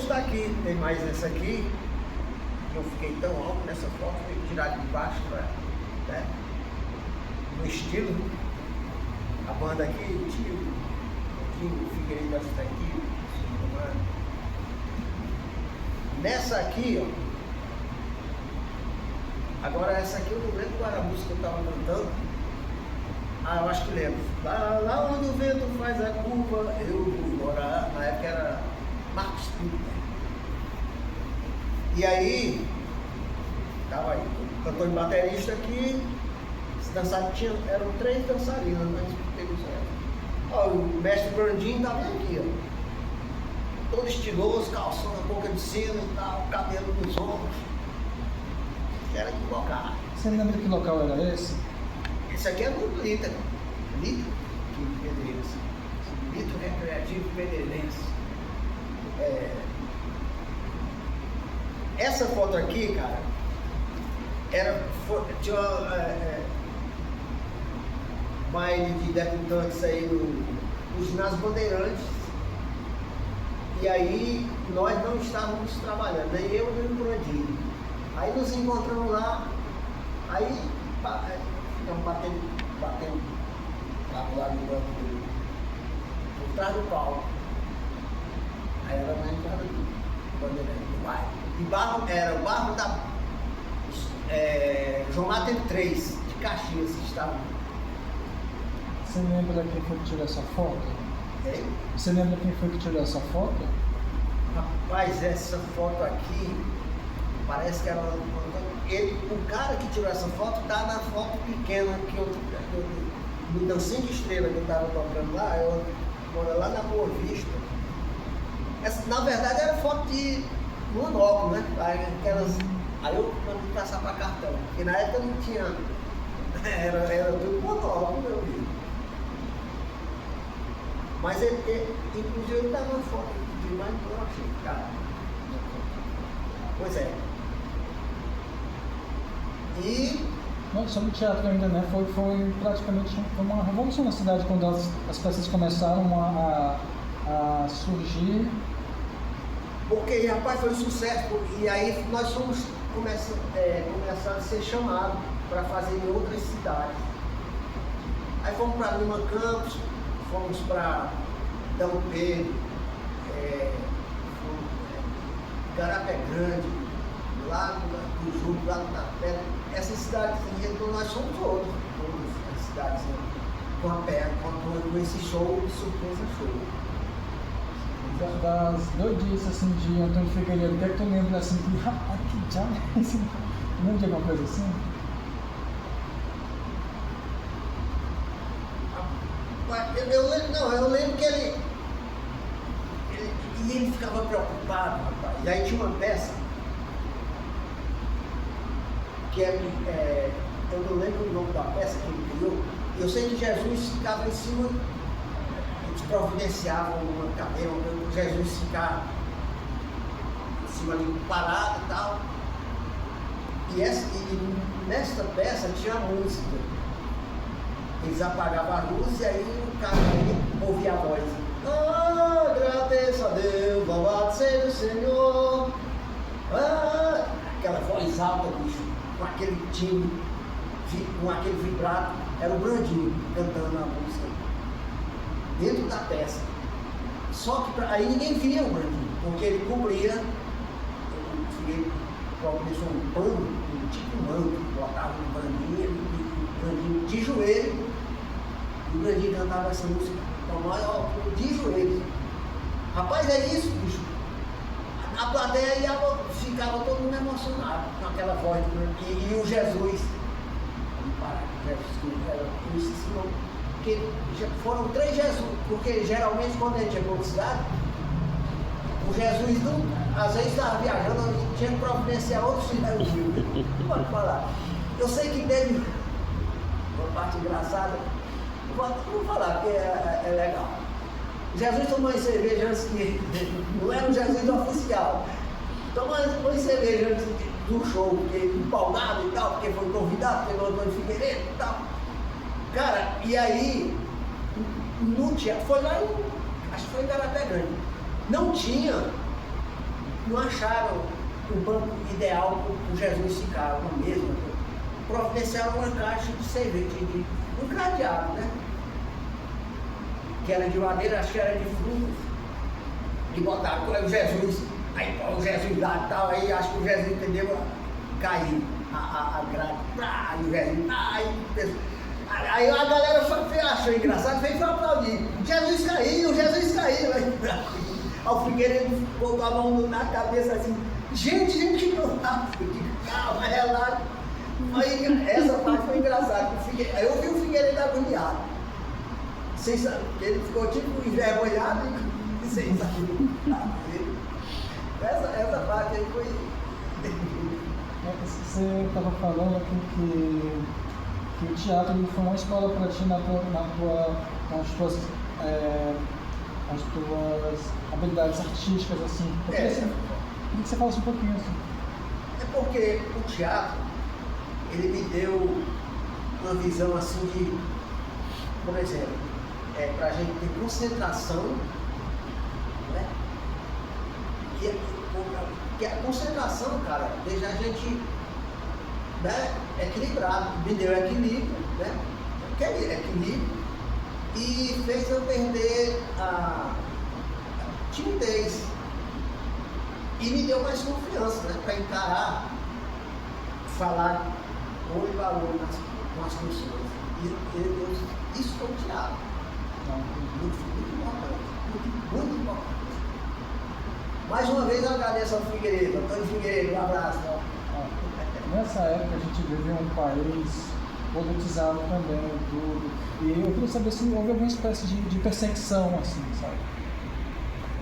está aqui. Tem mais essa aqui. Eu fiquei tão alto nessa foto, tem que tirar de baixo, né? No estilo. A banda aqui, o tio Figueiredo está aqui. Nessa aqui, ó. Agora essa aqui eu não lembro qual era a música que eu estava cantando. Ah, eu acho que lembro. Lá onde o vento faz a curva, eu vou morar. Na época era Marcos Pinto. E aí, tava aí, o cantor de baterista aqui, eram 3 dançarinas, mas pegou certo. Ó, o mestre Brandinho tá bem aqui, ó. Todo estiloso, calção na boca de cima e tal, cabelo nos ombros. Era equivocado. Você lembra que local era esse? Esse aqui é no Lito Pedreirense. Lito Recreativo Pedreirense. Essa foto aqui, cara, tinha baile de debutantes aí no ginásio Bandeirantes. E aí nós não estávamos trabalhando, nem eu nem o Brandinho. Aí nos encontramos lá, aí ficamos batendo lá do lado do banco por trás do palco. Aí era na entrada do Bandeirantes, do bairro. E era o bairro da João Matem 3, de Caxias, que estava. Você lembra quem foi que tirou essa foto? Hein? Você lembra quem foi que tirou essa foto? Rapaz, essa foto aqui, parece que era o cara que tirou essa foto tá na foto pequena que eu no Dancinho de Estrela que eu estava tocando lá, eu moro lá na Boa Vista. Essa, na verdade era foto de monóculo, né? Aí eu mandei passar para cartão, porque na época não tinha, era tudo monóculo, meu filho. Mas inclusive ele estava na foto de mais eu achei, cara. Pois é. E sobre o teatro ainda, né? Foi praticamente uma revolução na cidade quando as peças começaram a surgir. Porque, rapaz, foi um sucesso. E aí nós fomos começando a ser chamados para fazer em outras cidades. Aí fomos para Lima Campos, fomos para Dom Pedro, Garapé Grande, lá do Júlio, lá na Pedra. Essas cidades, então nós somos todas as cidades, né? com esse show de surpresa show. Das doidices assim de Antônio Figueiredo, o que é que tu lembra assim? Rapaz, que diabo é esse? Lembra de alguma coisa assim? Eu lembro que ele ficava preocupado, rapaz. E aí tinha uma peça que eu não lembro o nome da peça que ele criou. Eu sei que Jesus ficava em cima, eles providenciavam uma cadeira onde Jesus ficava em cima ali parado e tal. E nesta peça tinha música. Eles apagavam a luz e aí o cara ouvia a voz. Agradeço a Deus, louvado seja o Senhor. Aquela voz alta, bicho, com aquele timbre, com aquele vibrato. Era o Brandinho cantando a música dentro da peça. Só que aí ninguém via o Brandinho, porque ele cobria, ele começou um pano, tipo um manto, botava no Brandinho, o Brandinho de joelho, e o Brandinho cantava essa música de joelho. Rapaz, é isso, bicho. A plateia ficava todo mundo emocionado com aquela voz do Brandinho e o Jesus. Porque foram 3 Jesus, porque geralmente quando a gente é publicidade, o Jesus às vezes estava viajando, tinha que providenciar outros filhos. Pode falar. Eu sei que teve uma parte engraçada, não vou falar, porque é legal. Jesus tomou uma cerveja antes que. Não era um Jesus oficial. Tomou uma cerveja antes do show, porque empolgado e tal, porque foi convidado pelo Antônio Figueiredo e tal. Cara, e aí, no teatro, foi lá acho que foi em Garapé Grande. Não tinha não acharam o banco ideal para o Jesus ficar, uma mesma. Providenciaram uma caixa de cerveja, um cadeado, né? Que era de madeira, acho que era de frutas. E botaram o Jesus, aí o Jesus lá e tal, aí acho que o Jesus entendeu, caiu a grade, e o Jesus, aí a galera achou engraçado, veio para aplaudir. Jesus caiu. Aí o Figueiredo botou a mão na cabeça assim, gente, calma, relaxa. Aí essa parte foi engraçada. Aí eu vi o Figueiredo agoniado. Sem saber, ele ficou tipo envergonhado e sem saber. Essa parte aí foi. Você estava falando aqui que o teatro foi uma escola para ti com as tuas habilidades artísticas, assim. Eu queria que você falasse um pouquinho assim. É porque o teatro, ele me deu uma visão assim de, por exemplo, para a gente ter concentração, né? Que a concentração, cara, deixa a gente, né, equilibrado, me deu equilíbrio, né? Equilíbrio, e fez eu perder a timidez. E me deu mais confiança, né, para encarar, falar olho a olho com as pessoas. E isso foi o teatro. Muito importante. Muito importante. Mais uma vez eu agradeço ao Figueiredo, Antônio Figueiredo, um abraço. Nessa época a gente vivia um país politizado também, tudo. E eu queria saber se houve alguma espécie de perseguição, assim, sabe?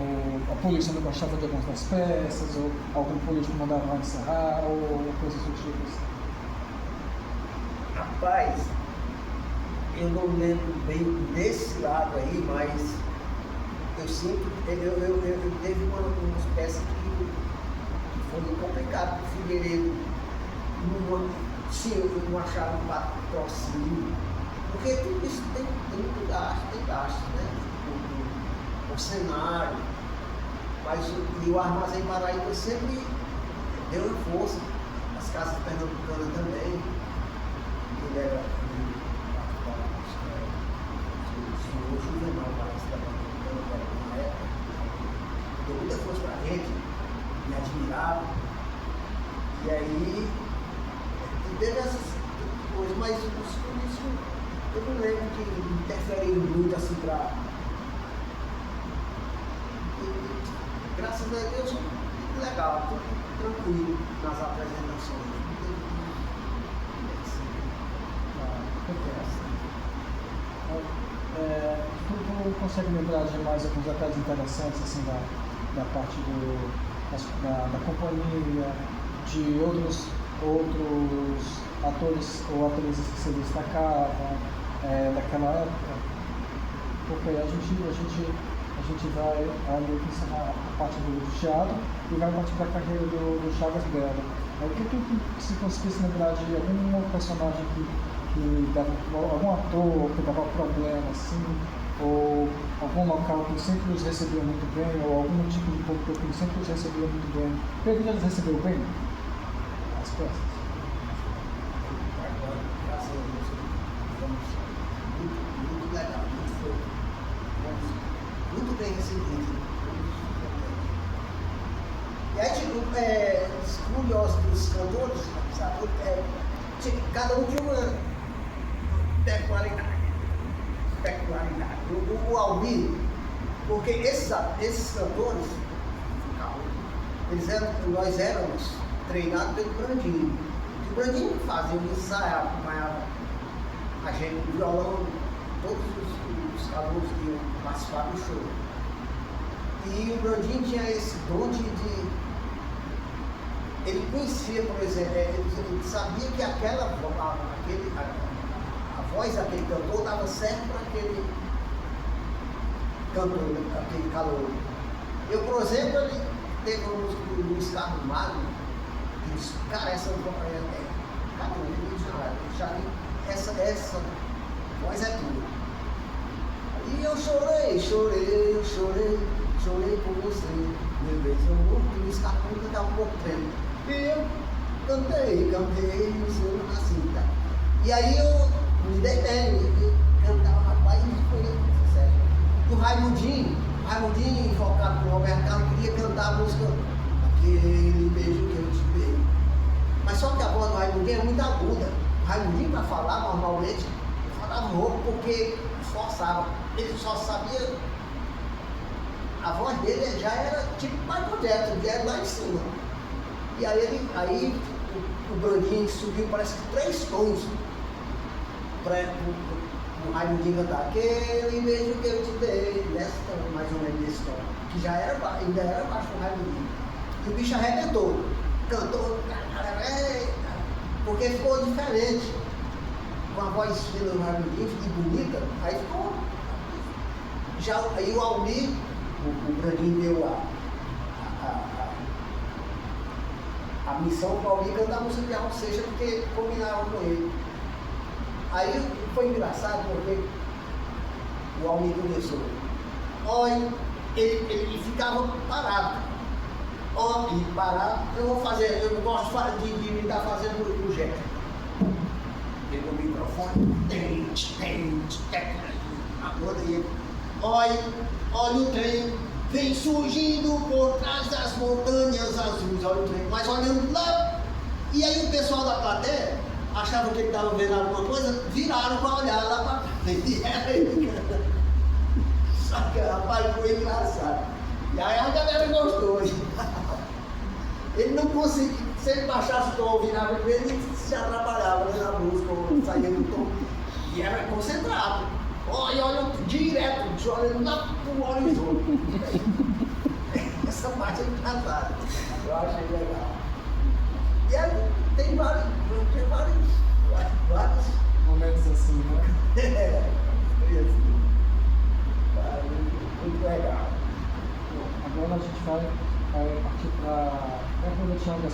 Ou a polícia não gostava de algumas das peças, ou algum político mandava encerrar, ou coisas do tipo assim. Rapaz, eu não lembro bem desse lado aí, mas eu sinto, eu teve uma espécie que foi complicado para o Figueiredo. Eu não achava um patrocínio, porque tudo isso tem gasto, né? O cenário, mas o Armazém Paraíba sempre deu força, as casas pernambucanas também. Ele era o Juvenal, parece que estava na época, deu muita força para a gente, me admirava. E aí, teve essas coisas, mas os políticos, eu não lembro que interferiram muito assim para. Graças a Deus, tudo legal, tudo tranquilo nas apresentações. Tu consegue lembrar de mais alguns detalhes interessantes assim, da parte da companhia, de outros atores ou atrizes que se destacavam daquela época? Porque a gente vai ali encerrar a parte do teatro e vai partir para a carreira do Chagas Bela. O que se conseguisse lembrar de algum outro personagem que dava, algum ator que dava problema assim, ou algum local que sempre os recebeu muito bem, ou algum tipo de público que sempre os recebeu muito bem? Pedro já os recebeu bem? As peças. Agora, graças a Deus, estamos muito legal, muito fofo. Muito bem recebido. E aí, os curiosos dos cantores, sabe, cada um tinha uma peculiaridade. O Almir, porque esses cantores, nós éramos treinados pelo Brandinho. O Brandinho fazia um ensaio, acompanhava a gente no violão, todos os alunos que iam participar do show. E o Brandinho tinha esse dom de ele conhecia, por exemplo, ele sabia que a voz daquele cantor dava certo para aquele cantor, aquele calor. Eu, por exemplo, ele teve uma música do Luiz Carlos Magno, que disse, cara, essa voz essa voz é tua. E eu chorei por você. De vez o Luiz Carlos cantava um pouco treino. E eu cantei, assim, tá? E aí eu me dei bem, eu cantava, rapaz, e foi sucesso. E o Raimundinho, focado com o Roberto Carlos, queria cantar a música Aquele Beijo que eu te dei. Mas só que a voz do Raimundinho é muito aguda. O Raimundinho, para falar normalmente, falava rouco porque esforçava. Ele só sabia. A voz dele já era tipo Michael Jackson, que era lá em cima. E aí o Brandinho subiu, parece que 3 tons para o Raimundinho cantar Aquele beijo que eu te dei, mais ou menos desse tom, que já era, ainda era baixo o Raimundinho. E o bicho arrebentou, cantou, porque ficou diferente, com a voz fina do Raimundinho e bonita, aí ficou. Aí o Almir, o Brandinho deu a missão para o Almir cantar a música de Raul Seixas, porque combinava com ele. Aí foi engraçado porque o Almir começou. Olha, ele ficava parado. Olha, e parado, eu gosto de imitar fazendo o Jeca. Pegou o microfone, a banda e ele. Olha o trem, vem surgindo por trás das montanhas azuis, olha o trem, mas olhando lá, e aí o pessoal da plateia achava que ele estava vendo alguma coisa, viraram para olhar lá para frente, e era ele. Só que, rapaz, foi engraçado. E aí a galera gostou. Ele não conseguia, se ele baixasse o tom, virava com ele, ele se atrapalhava, né, na música, ou saía do tom, e era concentrado. Olha, direto, olhando lá pro horizonte. Essa parte é engraçada. Eu achei legal. E aí tem vários momentos assim, né? Muito legal. Agora a gente vai partir para a